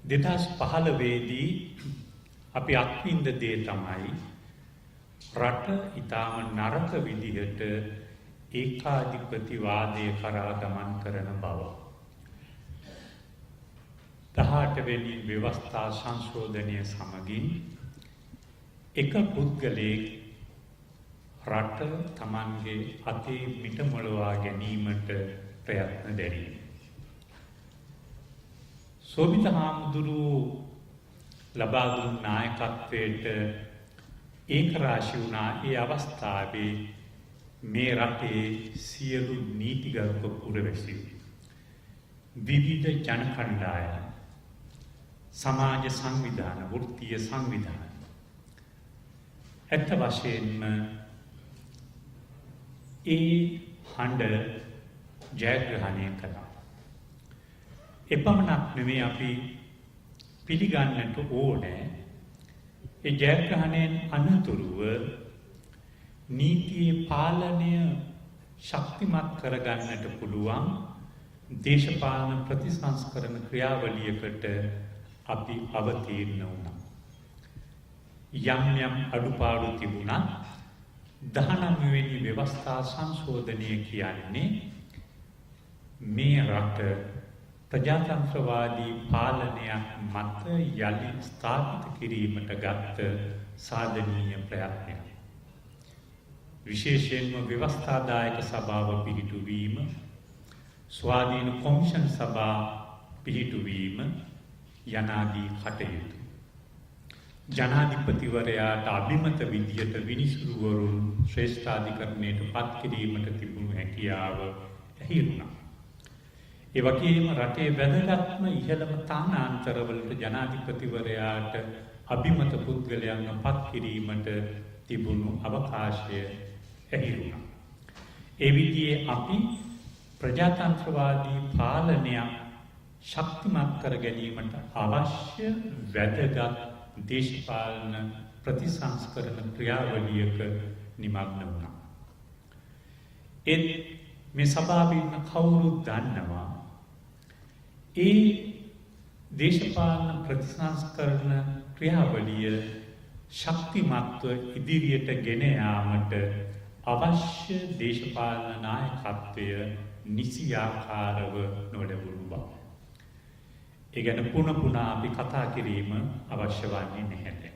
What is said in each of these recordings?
2015 අපි අත්විඳ දේ තමයි රට ඊටම නරක විදිහට ඒකාධිපතිවාදය කරා ගමන් කරන බව. 18 වෙනි ව්‍යවස්ථා සංශෝධනය සමගින් එක පුද්ගලයෙක් රට තමන්ගේ අතේ මිටමොලවා ගැනීමට ප්‍රයත්න දැරීම. සෝබිත හාමුදුරුවෝ ලබා දුන් නායකත්වයට ඒකරාශී වුණා. ඒ අවස්ථාවේ මේ රටේ සියලු නීතිගරුක පුරවැසියෝ, විවිධ ජන කණ්ඩායම්, සමාජ සංවිධාන, වෘත්තීය සංවිධාන ඇත්ත වශයෙන්ම ඒ හඬ ජයග්‍රහණය කළා. එපමණක් නෙමෙයි අපි පිළිගන්නට ඕනේ ඒ ජයග්‍රහණයෙන් අනතුරුව නීතියේ පාලනය ශක්තිමත් කරගන්නට පුළුවන් දේශපාලන ප්‍රතිසංස්කරණ ක්‍රියාවලියකට අපි අවතීර්ණ වුණා. යම් යම් අඩුපාඩු තිබුණා. 19 වෙනි ව්‍යවස්ථා සංශෝධනය කියන්නේ මේ රට ප්‍රජාතන්ත්‍රවාදී පාලනයක් මත යලි ස්ථාපිත කිරීමට ගත්ත සාධනීය ප්‍රයත්නයක්. විශේෂයෙන්ම ව්‍යවස්ථාදායක සභාව පිහිටුවීම, ස්වාධීන කොමිෂන් සභා පිහිටුවීම යනාදී කටයුතු. ජනාධිපතිවරයාට අභිමත විදියට විනිසුරුවරුන් ශ්‍රේෂ්ඨාධිකරණයට පත් කිරීමට තිබුණු හැකියාව ඇහිරුණා. ඒ වගේම රටේ වැදගත්ම ඉහළම තානාන්තරවලට ජනාධිපතිවරයාට අභිමත පුද්ගලයන්ව පත් කිරීමට තිබුණු අවකාශය ඇහිරුණා. ඒ විදිහේ අපි ප්‍රජාතන්ත්‍රවාදී පාලනයක් ශක්තිමත් කර ගැනීමට අවශ්‍ය වැදගත් දේශපාලන ප්‍රතිසංස්කරණ ක්‍රියාවලියක නිමග්න වුණා. මේ සභාවේ ඉන්න කවුරුත් දන්නවා ඒ දේශපාලන ප්‍රතිසංස්කරණ ක්‍රියාවලිය ශක්තිමත්ව ඉදිරියට ගෙන යාමට අවශ්‍ය දේශපාලන නායකත්වය නිසියාකාරව නොලැබුණු බව. ඒ ගැන පුන අපි කතා කිරීම අවශ්‍ය වන්නේ නැහැ.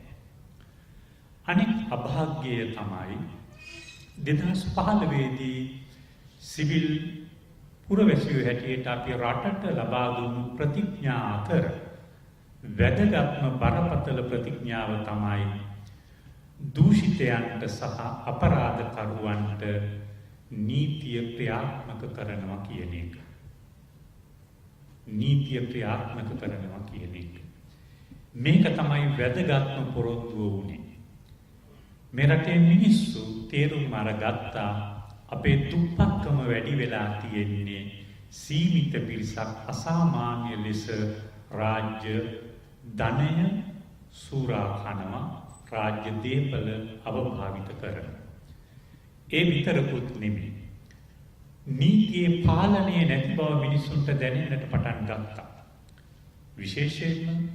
අනෙක් අභාග්‍යය තමයි 2015 දී සිවිල් පුරවැසියෝ හැටියට අපි රටට ලබා දුන්නු ප්‍රතිඥා අතර වැදගත්ම බරපතල ප්‍රතිඥාව තමයි දූෂිතයන්ට සහ අපරාධකරුවන්ට නීතිය ක්‍රියාත්මක කරනවා කියන එක. නීතිය ක්‍රියාත්මක කරනවා කියන එක. මේක තමයි වැදගත්ම පොරොත්තුව වුණේ. මේ රටේ මිනිස්සු තේරුම් අරගත්තා අපේ දුප්පත්කම වැඩි වෙලා තියෙන්නේ සීමිත පිරිසක් අසාමාන්‍ය ලෙස රාජ්‍ය ධනය සූරා කනවා, රාජ්‍ය දේපල අවභාවිත කරනවා. ඒ විතරකුත් නෙමෙයි. නීතියේ පාලනය නැති බව මිනිසුන්ට දැනෙන්නට පටන් ගත්තා. විශේෂයෙන්ම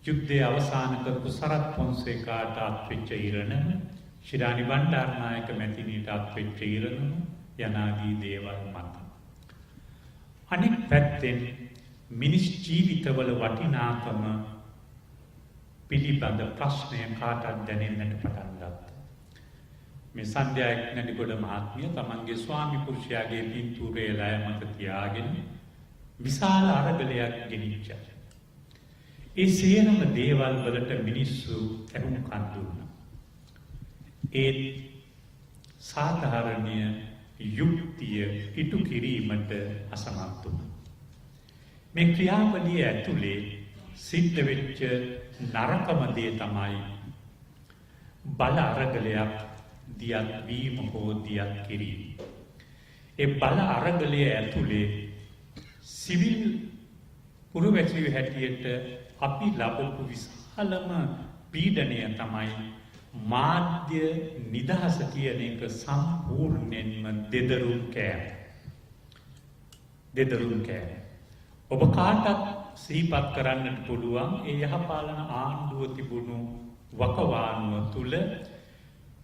යුද්ධය අවසන් කරපු සරත් පොන්සේකාට අත්වෙච්ච ඉරණම, ශිරාණි බණ්ඩාරනායක මැතිණියට අත්වෙච්ච ඉරණම යනාදී දේවල් මත. අනෙක් පැත්තෙන් මිනිස් ජීවිතවල වටිනාකම පිළිබඳ ප්‍රශ්නය කාටත් දැනෙන්නට පටන් ගත්තා. මේ සන්ධ්‍යා නැඩිගොඩ මහත්මිය තමන්ගේ ස්වාමි පුරුෂයාගේ පින්තූරයේ ලය මත තියාගෙන විශාල අරගලයක් ගෙනිච්චා. ඒ සියලුම දේවල් වලට මිනිස්සු ඇහුම්කන් දුන්නා. ඒ සාධාරණීය යුක්තිය ඉටු කිරීමට අසමත් වුණා. මේ ක්‍රියාවලිය ඇතුලේ සිද්ධ වෙච්ච නරකම දේ තමයි බල අරගලයක් දියත් වීම හෝ දියත් කිරීම. ඒ බල අරගලය ඇතුලේ සිවිල් පුරවැසියෝ හැටියට අපි ලබපු විශාලම පීඩනය තමයි මාධ්‍ය නිදහස කියන එක සම්පූර්ණයෙන්ම දෙදරුම් කෑම. ඔබ කාටත් සිහිපත් කරන්නට පුළුවන් ඒ යහපාලන ආණ්ඩුව තිබුණු වකවානුව තුල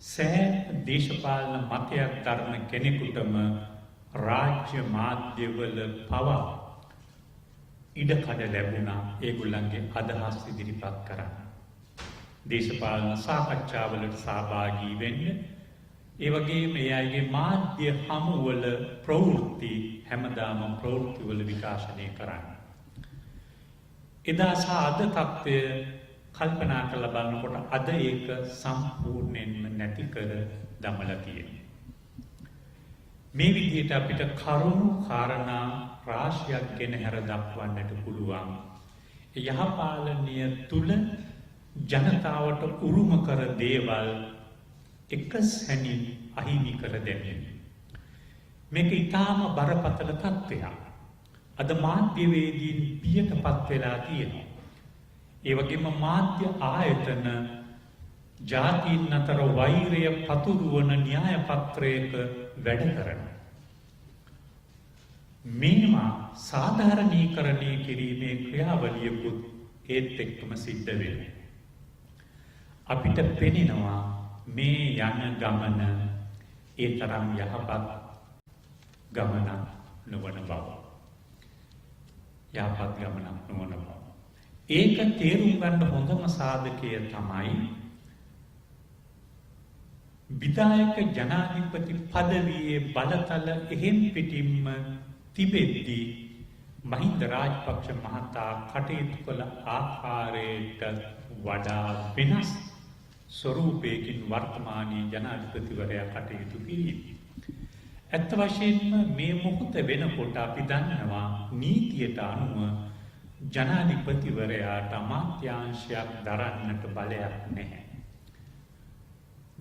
සෑම දේශපාලන මතයක් දරන කෙනෙකුටම රාජ්‍ය මාධ්‍යවල පවා ඉඩකඩ ලැබුණා ඒගොල්ලන්ගේ අදහස් ඉදිරිපත් කරන්න. දේශපාලන සාකච්ඡාවලට සහභාගී වෙන්න, ඒ වගේම ඒ අයගේ මාධ්‍ය හමුවල ප්‍රවෘත්ති හැමදාම ප්‍රවෘත්තිවල විකාශනය කරන්න. එදා සහ අද තත්ත්වය කල්පනා කරලා බලනකොට අද ඒක සම්පූර්ණයෙන්ම නැති කර දමලා තියෙනවා. මේ විදිහට අපිට කරුණු කාරණා රාශියක් ගෙන හැර දක්වන්නට පුළුවන්. යහපාලනය තුල ජනතාවට උරුම කර දේවල් එක සැනින් අහිමි කර දැමීම. මේක ඊටාම බරපතල තත්ත්වයක්. අද මාධ්‍යවේදීන් පියටපත් වෙලා තියෙනවා. ඒ වගේම මාධ්‍ය ආයතන ජාතීන් අතර වෛරය පතුරවන න්‍යාය පත්‍රයක වැඩ කරනවා. මේවා සාධාරණීකරණය කිරීමේ ක්‍රියාවලියකුත් ඒත් එක්කම සිද්ධ වෙනවා. අපිට පෙනෙනවා මේ යන ගමන ඒ තරම් යහපත් ගමනක් නොවන බව. යහපත් ගමනක් නොවන බව. ඒක තේරුම් ගන්න හොඳම සාධකය තමයි විධායක ජනාධිපති පදවියේ බලතල එහෙම් පිටින්ම තිබෙද්දී මහින්ද රාජපක්ෂ මහතා කටයුතු කළ ආකාරයට වඩා වෙනස් ස්වරූපයකින් වර්තමානයේ ජනාධිපතිවරයා කටයුතු කිරීම. ඇත්ත වශයෙන්ම මේ මොහොත වෙනකොට අපි දන්නවා නීතියට අනුව ජනාධිපතිවරයාට අමාත්‍යාංශයක් දරන්නට බලයක් නැහැ.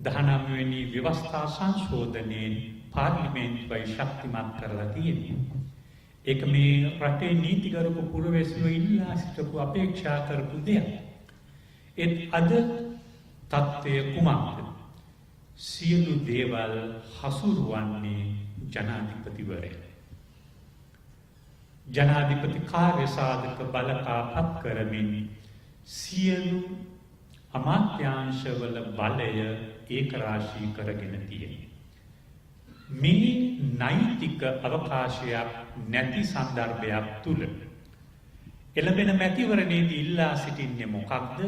19 වෙනි ව්‍යවස්ථා සංශෝධනයෙන් පාර්ලිමේන්තුවයි ශක්තිමත් කරලා තියෙනවා. ඒක මේ රටේ නීතිගරුක පුරවැසියෝ ඉල්ලා සිටපු අපේක්ෂා කරපු දෙයක්. ඒත් අද තත්ත්වය කුමක්ද? සියලු දේවල් හසුරුවන්නේ ජනාධිපතිවරයා. ජනාධිපති කාර්ය සාධක බලකාපත් කරමින් සියලු අමාත්‍යාංශවල බලය ඒකරාශී කරගෙන තියෙනවා. මේ නෛතික අවකාශයක් නැති සන්දර්භයක් තුල එළඹෙන මැතිවරණයේදී ඉල්ලා සිටින්නේ මොකක්ද?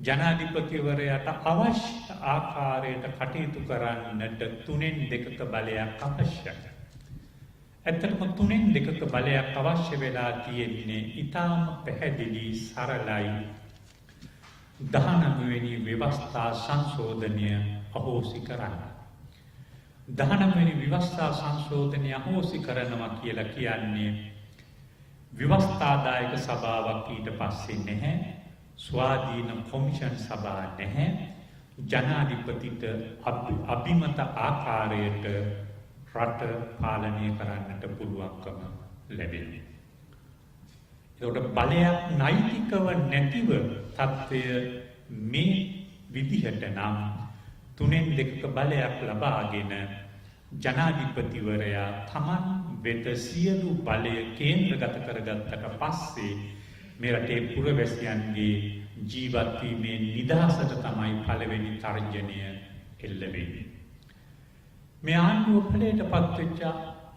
ජනාධිපතිවරයාට අවශ්‍ය ආකාරයට කටයුතු කරන්නට 3/2 බලයක් අවශ්‍යයි. ඇත්තටම 3/2 බලයක් අවශ්‍ය වෙලා තියෙන්නේ ඊටාම පැහැදිලි සරලයි. 19 වෙනි ව්‍යවස්ථා සංශෝධනය අහෝසි කරන්න. 19 වෙනි ව්‍යවස්ථා සංශෝධනය අහෝසි කරනවා කියලා කියන්නේ ව්‍යවස්ථාදායක සභාවක් ඊට පස්සේ නැහැ. ස්වාධීන කොමිෂන් සභා නැහැ. ජනාධිපතිට අභිමත ආකාරයට රට පාලනය කරන්නට පුළුවන්කම ලැබෙනවා. ඒකට බලයක් නෛතිකව නැතිව තත්ත්වය මේ විදිහට නම් 3/2 බලයක් ලබාගෙන ජනාධිපතිවරයා තමන් වෙත සියලු බලය කේන්ද්‍රගත කරගත්තට පස්සේ මේ රටේ පුරවැසියන්ගේ ජීවත් වීමේ නිදහසට තමයි පළවෙනි තර්ජනය එල්ල වෙන්නේ. මේ ආණ්ඩුව ඵලයට පත්වෙච්ච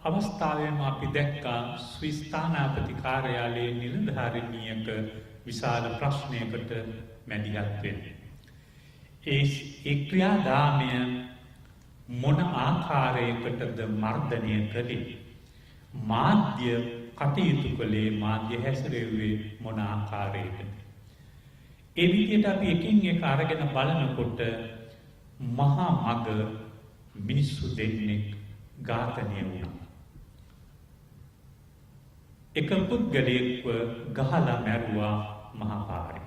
අවස්ථාවෙම අපි දැක්කා ස්විස් තානාපති කාර්යාලයේ නිලධාරිනියක විශාල ප්‍රශ්නයකට මැදිහත් වෙන්නේ. ඒ ක්‍රියාදාමය මොන ආකාරයකටද මර්ධනය කළේ? මාධ්‍ය කටයුතු කළේ, මාධ්‍ය හැසිරෙව්වේ මොන ආකාරයකද? ඒ විදිහට අපි එකින් එක අරගෙන බලනකොට මහා මග මිනිස්සු දෙන්නෙක් ඝාතනය වුණා. එක පුද්ගලයෙක්ව ගහලා මැරුවා මහා පාරේ.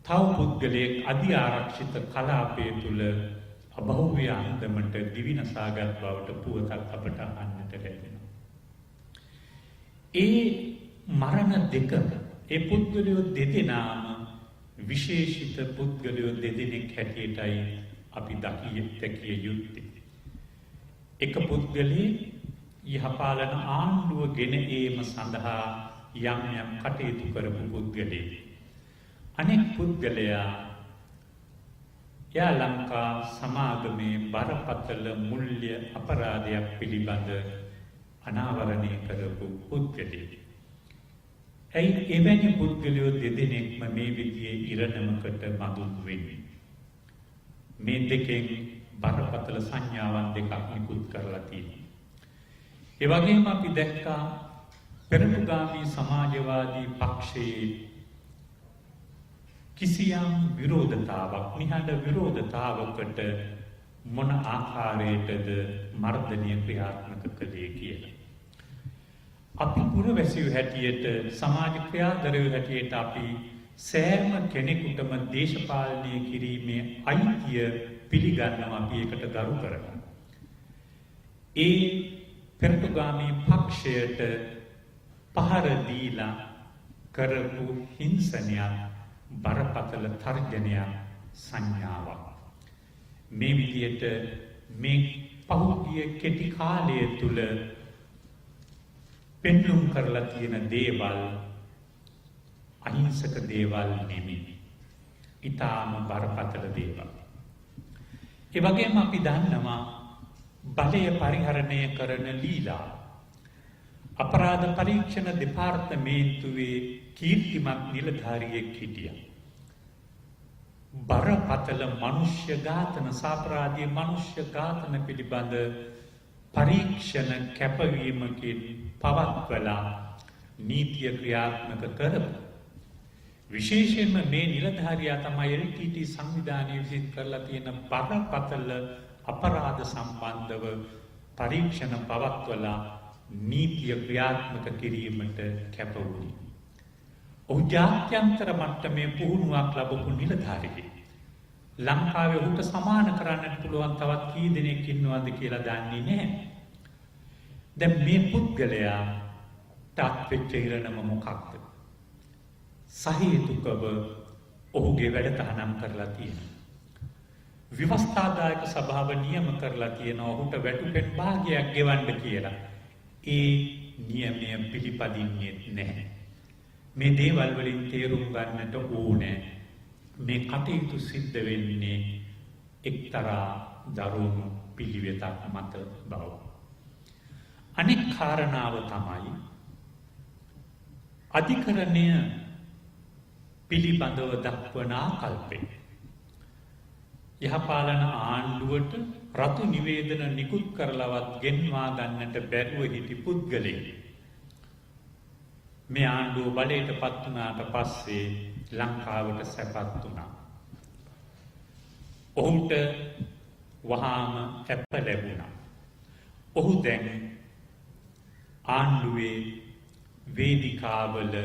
තව පුද්ගලයෙක් අධි ආරක්ෂිත කලාපයේ තුල අභෞවිය අන්දමට දිවිනසාගත් බවට පුවතක් අපට අහන්නට ලැබෙනවා. ඒ මරණ දෙක, ඒ පුද්ගලයෝ දෙදෙනාම විශේෂිත පුද්ගලයෝ දෙදෙනෙක් හැටියටයි අපි දැකිය යුත්තේ. එක පුද්ගලයෙක් යහපාලන ආණ්ඩුව ගෙන ඒම සඳහා යම් යම් කටයුතු කරපු පුද්ගලයෙක්. අනෙක් පුද්ගලයා යා ලංකා සමාගමේ බරපතල මුල්‍ය අපරාධයක් පිළිබඳ අනාවරණය කරපු පුද්ගලයෙක්. ඇයි එවැනි පුද්ගලයෝ දෙදෙනෙක්ම මේ විදිහේ ඉරණමකට මඳුන් වෙන්නේ? මේ දෙකෙන් බරපතල සංඥාවන් දෙකක් නිකුත් කරලා තියෙනවා. ඒ වගේම අපි දැක්කා පෙරටුගාමී සමාජවාදී පක්ෂයේ කිසියම් විරෝධතාවක්, නිහඬ විරෝධතාවකට මොන ආකාරයටද මර්ධනය ක්‍රියාත්මක කළේ කියලා. අපි පුරවැසියෝ හැටියට, සමාජ ක්‍රියාධරයෝ හැටියට අපි සෑම කෙනෙකුටම දේශපාලනය කිරීමේ අයිතිය පිළිගන්නවා, අපි ඒකට ගරු කරනවා. ඒ පෙරටුගාමී පක්ෂයට පහර දීලා කරපු හිංසනයක්, බරපතල තර්ජනයක්, සංඥාවක්. මේ විදියට මේ පහුගිය කෙටි කාලය තුල පෙන්눔 කරලා තියෙන දේවල් අහිංසක දේවල් නෙමෙයි. ඊටාම බරපතල දේවල්. ඒ වගේම අපි දන්නවා බලය පරිහරණය කරන ලීලා. අපරාධ පරීක්ෂණ දෙපාර්තමේන්තුවේ කීර්තිමත් නිලධාරියෙක් හිටියා. බරපතල මනුෂ්‍ය ඝාතන, සාපරාධී මනුෂ්‍ය ඝාතන පිළිබඳ පරීක්ෂණ කැපවීමකින් පවත්වලා නීතිය ක්‍රියාත්මක කරපු. විශේෂයෙන්ම මේ නිලධාරියා තමයි LTT සංවිධානය විසින් කරලා තියෙන බරපතල අපරාධ සම්බන්ධව පරීක්ෂණ පවත්වලා නීතිය ක්‍රියාත්මක කිරීමට කැප වුණේ. ඔහු ජාත්‍යන්තර මට්ටමේ පුහුණුවක් ලැබපු නිලධාරියෙක්. ලංකාවේ ඔහුට සමාන කරන්නට පුළුවන් තවත් කී දෙනෙක් ඉන්නවද කියලා දන්නේ නැහැ. දැන් මේ පුද්ගලයා තාත්වික ඉරණම මොකක්ද? සහේතුකව ඔහුගේ වැඩ තහනම් කරලා තියෙනවා. විවස්ථාදායක සභාව නියම කරලා තියෙනවා ඔහුට වැටුපෙන් භාගයක් ගෙවන්න කියලා. ඒ නියමය පිළිපදින්නේ නැහැ. මේ දේවල් වලින් තේරුම් ගන්නට ඕනේ මේ කටයුතු සිද්ධ වෙන්නේ එක්තරා දරුණු පිළිවෙතක් මත බව. අනෙක් කාරණාව තමයි අධිකරණය පිළිබඳව දක්වන ආකල්පය. යහපාලන ආණ්ඩුවට රතු නිවේදන නිකුත් කරලවත් ගෙන්වා ගන්නට බැරුව හිටි පුද්ගලයෙක් මේ ආණ්ඩුව බලයට පත් වුණාට පස්සේ ලංකාවට සැපත් වුණා. ඔහුට වහාම කැප ලැබුණා. ඔහු දැන් ආණ්ඩුවේ වේදිකාවල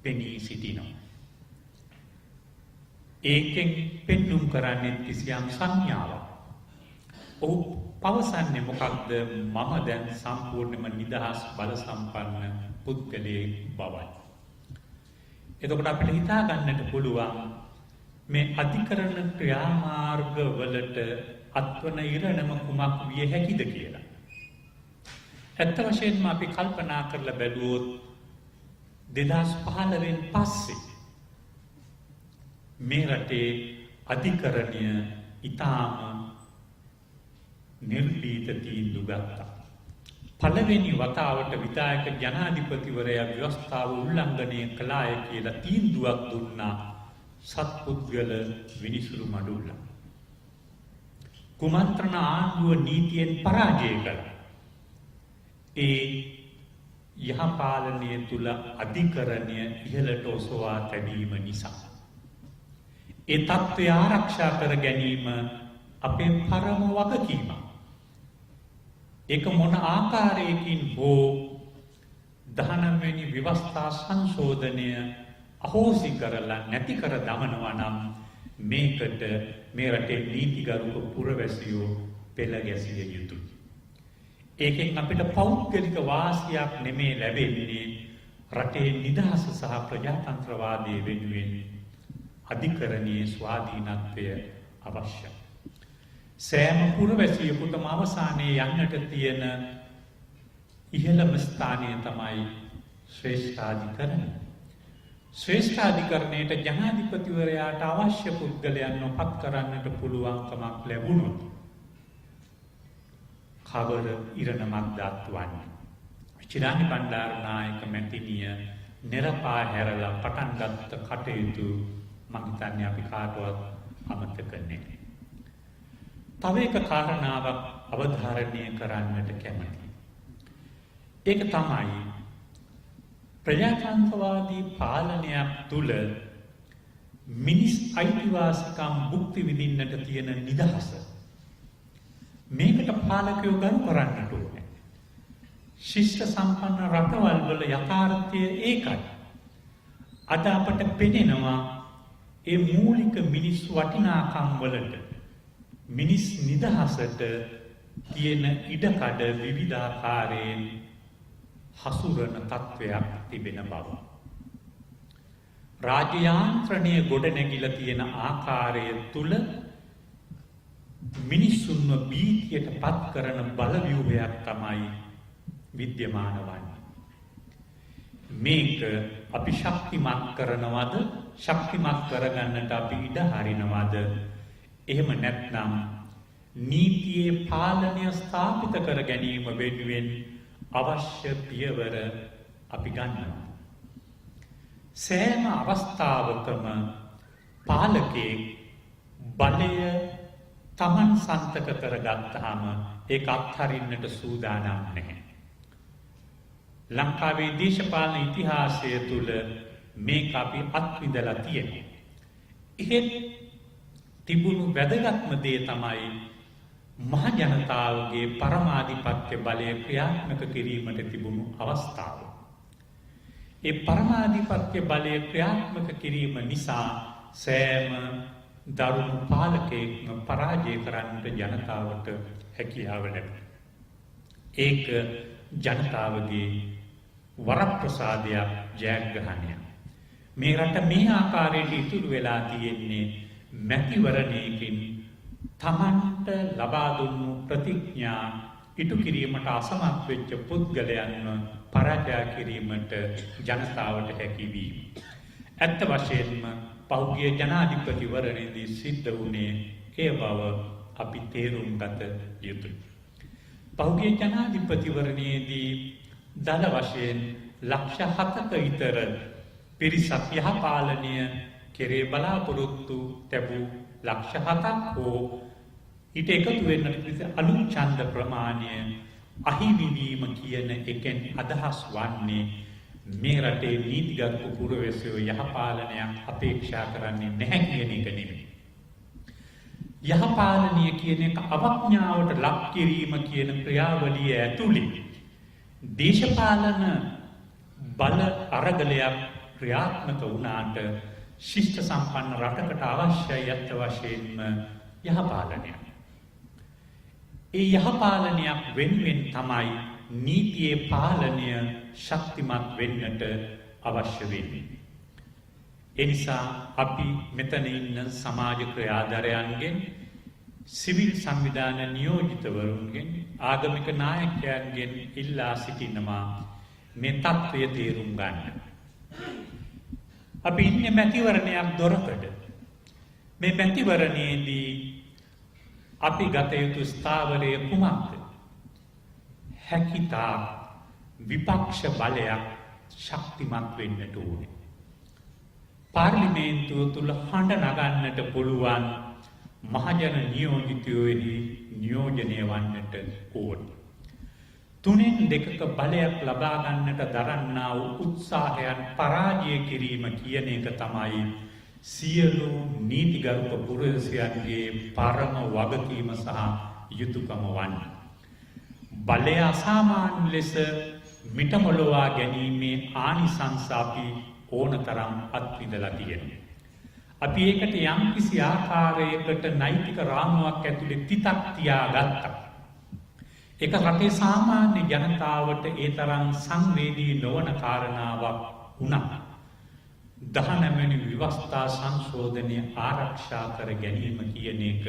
පෙනී සිටිනවා. ඒකෙන් පෙන්눔 කරන්නේ කිසියම් සංඥාවක්. ඔහු පවසන්නේ මොකක්ද? මම දැන් සම්පූර්ණයෙන්ම නිදහස් බල සම්පන්න පුද්ගලයෙක් බවයි. එතකොට අපිට හිතා ගන්නට පුළුවන් මේ අධිකරණ ක්‍රියාමාර්ග වලට අත්වන ඉරණම කුමක් විය හැකිද කියලා. ඇත්ත වශයෙන්ම අපි කල්පනා කරලා බැලුවොත් 2015 පස්සේ මේ රටේ අධිකරණය ඉතාම නිර්භීත තීන්දුව ගත්තා. පළවෙනි වතාවට විධායක ජනාධිපතිවරයා ව්‍යවස්ථාව උල්ලංඝනය කළාය කියලා තීන්දුවක් දුන්නා සත්පුද්ගල විනිසුරු මඩුල්ල. කුමන්ත්‍රණ ආණ්ඩුව නීතියෙන් පරාජය කළා. ඒ යහපාලනය තුල අධිකරණය ඉහළට ඔසවා තැබීම නිසා. ඒ තත්ත්වය ආරක්ෂා කර ගැනීම අපේ පරම වගකීමක්. ඒක මොන ආකාරයකින් හෝ 19 වෙනි ව්‍යවස්ථා සංශෝධනය අහෝසි කරලා නැති කර දමනවා නම් මේකට මේ රටේ නීතිගරුක පුරවැසියෝ පෙළ ගැසිය යුතුයි. ඒකෙන් අපිට පෞද්ගලික වාසියක් නෙමේ ලැබෙන්නේ රටේ නිදහස සහ ප්‍රජාතන්ත්‍රවාදයේ වෙනුවෙන් අධිකරණයේ ස්වාධීනත්වය අවශ්‍යයි. සෑම පුරවැසියෙකුටම අවසානයේ යන්නට තියෙන ඉහළම ස්ථානය තමයි ශ්‍රේෂ්ඨාධිකරණය. ශ්‍රේෂ්ඨාධිකරණයට ජනාධිපතිවරයාට අවශ්‍ය පුද්ගලයන්ව පත් කරන්නට පුළුවන්කමක් ලැබුණොත් කවර ඉරණමක් දත්වන්නේ. චිරානි බණ්ඩාරනායක මැතිනිය නිරපා හැරලා පටන් ගත්ත කටයුතු මම හිතන්නේ අපි කාටවත් අමතක නැහැ. තව එක කාරණාවක් අවධාරණය කරන්නට කැමතියි. ඒක තමයි ප්‍රජාතන්ත්‍රවාදී පාලනයක් තුල මිනිස් අයිතිවාසිකම් භුක්ති විඳින්නට තියෙන නිදහස. මේකට පාලකයෝ ගරු කරන්නට ඕනේ. ශිෂ්ට සම්පන්න රටවල් වල යථාර්ථය ඒකයි. අද අපට පෙනෙනවා ඒ මූලික මිනිස් වටිනාකම් වලට මිනිස් නිදහසට තියෙන ඉඩකඩ විවිධාකාරයෙන් හසුරන තත්ත්වයක් තිබෙන බව. රාජ්‍ය යාන්ත්‍රණය ගොඩනැගිලා තියෙන ආකාරය තුල මිනිසුන්ව බීතියට පත් කරන බලව්‍යුහයක් තමයි විද්‍යමාන වන්නේ. මේක අපි ශක්තිමත් කරනවද? ශක්තිමත් කරගන්නට අපි ඉඩ හරිනවද? එහෙම නැත්නම් නීතියේ පාලනය ස්ථාපිත කර ගැනීම වෙනුවෙන් අවශ්‍ය පියවර අපි ගන්නවා. සෑම අවස්ථාවකම පාලකයෙක් බලය තමන් සන්තක කරගත්තාම ඒක අත්හරින්නට සූදානම් නැහැ. ලංකාවේ දේශපාලන ඉතිහාසය තුළ මේක අපි අත්විඳලා තියෙනවා. එහෙත් තිබුණු වැදගත්ම දේ තමයි මහ ජනතාවගේ පරමාධිපත්‍ය බලය ක්‍රියාත්මක කිරීමට තිබුණු අවස්ථාව. ඒ පරමාධිපත්‍ය බලය ක්‍රියාත්මක කිරීම නිසා සෑම දරුණු පාලකයෙක්ම පරාජය කරන්නට ජනතාවට හැකියාව ලැබුණා. ඒක ජනතාවගේ වරප්‍රසාදයක්, ජයග්‍රහණයක්. මේ රට මේ ආකාරයට ඉතුරු වෙලා තියෙන්නේ මැතිවරණයකින් තමන්ට ලබා දුන්නු ප්‍රතිඥා ඉටු කිරීමට අසමත් වෙච්ච පුද්ගලයන්ව පරාජය කිරීමට ජනතාවට හැකිවීම. ඇත්ත වශයෙන්ම පෞද්ගලික ජනාධිපතිවරණයේදී සිද්ධ වුණේ ඒ බව අපි තේරුම් ගත යුතුයි. පෞද්ගලික ජනාධිපතිවරණයේදී දල වශයෙන් ලක්ෂ 7ක විතර පිරිසක් යහපාලනය කෙරේ බලාපොරොත්තු තැබූ ලක්ෂ 7ක් හෝ ඊට එකතු වෙන්නට අලුත් ඡන්ද ප්‍රමාණය අහිමිවීම කියන එකෙන් අදහස් වන්නේ මේ රටේ නීතිගත පුරවැසියෝ යහපාලනයක් අපේක්ෂා කරන්නේ නැහැ කියන එක නෙමෙයි. යහපාලනය කියන එක අවඥාවට ලක් කිරීම කියන ක්‍රියාවලිය ඇතුළේ දේශපාලන බල අරගලයක් ක්‍රියාත්මක වුණාට ශිෂ්ට සම්පන්න රටකට අවශ්‍යයි ඇත්ත වශයෙන්ම යහපාලනයක්. ඒ යහපාලනයක් වෙනුවෙන් තමයි නීතියේ පාලනය ශක්තිමත් වෙන්නට අවශ්‍ය වෙන්නේ. ඒ නිසා අපි මෙතන ඉන්න සමාජ ක්‍රියාධරයන්ගෙන්, සිවිල් සංවිධාන නියෝජිතවරුන්ගෙන්, ආගමික නායකයන්ගෙන් ඉල්ලා සිටිනවා මේ තත්ත්වය තේරුම් ගන්න. අපි ඉන්නේ මැතිවරණයක් දොරකඩ. මේ මැතිවරණයේදී අපි ගත යුතු ස්ථාවරය කුමක්ද? හැකිතා විපක්ෂ බලයක් ශක්තිමත් වෙන්නට ඕනේ. පාර්ලිමේන්තුව තුල හඬ නගන්නට පුළුවන් මහජන නියෝජිතයෝෙහි නියෝජනය වන්නට ඕනේ. 3/2ක බලයක් ලබා ගන්නට දරන්නා වූ උත්සාහයන් පරාජය කිරීම කියන එක තමයි සියලු නීතිගරුක පුරවැසියන්ගේ පරම වගකීම සහ යුතුයකම වන්නේ. බලය අසාමාන්‍ය ලෙස මිටමොලවා ගැනීමේ ආනිසංස අපි ඕනතරම් අත්විඳලා තියෙනවා. අපි ඒකට යම්කිසි ආකාරයකට නෛතික රාමුවක් ඇතුලේ තිතක් තියාගත්තා. ඒක රටේ සාමාන්‍ය ජනතාවට ඒ තරම් සංවේදී නොවන කාරණාවක් වුණා. 19 වෙනි ව්‍යවස්ථා සංශෝධනය ආරක්ෂා කර ගැනීම කියන එක